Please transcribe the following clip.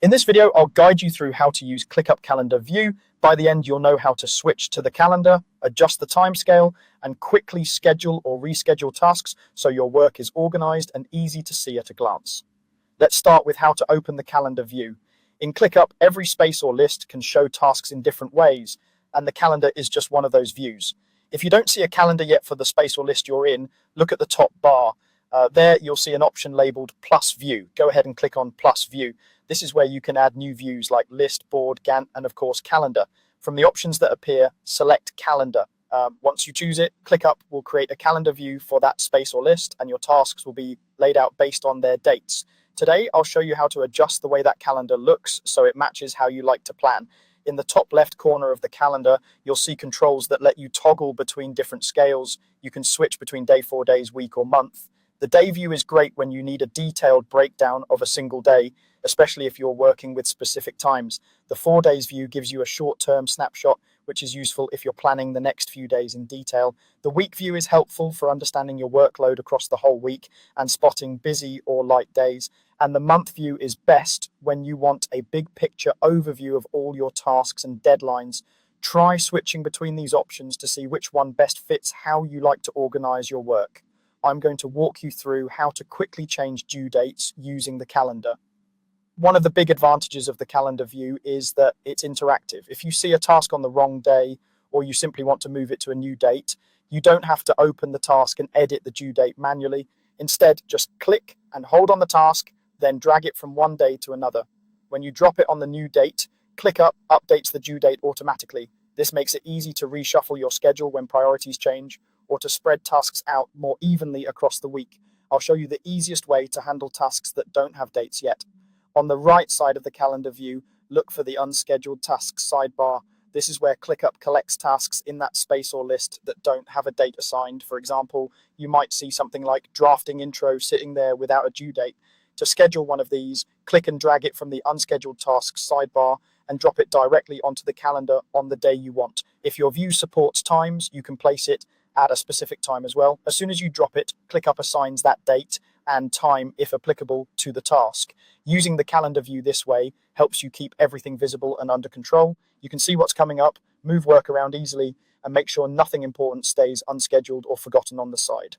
In this video, I'll guide you through how to use ClickUp Calendar View. By the end, you'll know how to switch to the calendar, adjust the timescale, and quickly schedule or reschedule tasks so your work is organized and easy to see at a glance. Let's start with how to open the calendar view. In ClickUp, every space or list can show tasks in different ways, and the calendar is just one of those views. If you don't see a calendar yet for the space or list you're in, look at the top bar. There you'll see an option labeled Plus View. Go ahead and click on Plus View. This is where you can add new views like list, board, Gantt, and of course calendar. From the options that appear, select calendar. Once you choose it, ClickUp will create a calendar view for that space or list, and your tasks will be laid out based on their dates. Today, I'll show you how to adjust the way that calendar looks so it matches how you like to plan. In the top left corner of the calendar, you'll see controls that let you toggle between different scales. You can switch between day, 4 days, week, or month. The day view is great when you need a detailed breakdown of a single day, especially if you're working with specific times. The 4 days view gives you a short-term snapshot, which is useful if you're planning the next few days in detail. The week view is helpful for understanding your workload across the whole week and spotting busy or light days. And the month view is best when you want a big picture overview of all your tasks and deadlines. Try switching between these options to see which one best fits how you like to organize your work. I'm going to walk you through how to quickly change due dates using the calendar. One of the big advantages of the calendar view is that it's interactive. If you see a task on the wrong day, or you simply want to move it to a new date, you don't have to open the task and edit the due date manually. Instead, just click and hold on the task, then drag it from one day to another. When you drop it on the new date, ClickUp updates the due date automatically. This makes it easy to reshuffle your schedule when priorities change, or to spread tasks out more evenly across the week. I'll show you the easiest way to handle tasks that don't have dates yet. On the right side of the calendar view, look for the unscheduled tasks sidebar. This is where ClickUp collects tasks in that space or list that don't have a date assigned. For example, you might see something like drafting intro sitting there without a due date. To schedule one of these, click and drag it from the unscheduled tasks sidebar and drop it directly onto the calendar on the day you want. If your view supports times, you can place it at a specific time as well. As soon as you drop it, ClickUp assigns that date and time, if applicable, to the task. Using the calendar view this way helps you keep everything visible and under control. You can see what's coming up, move work around easily, and make sure nothing important stays unscheduled or forgotten on the side.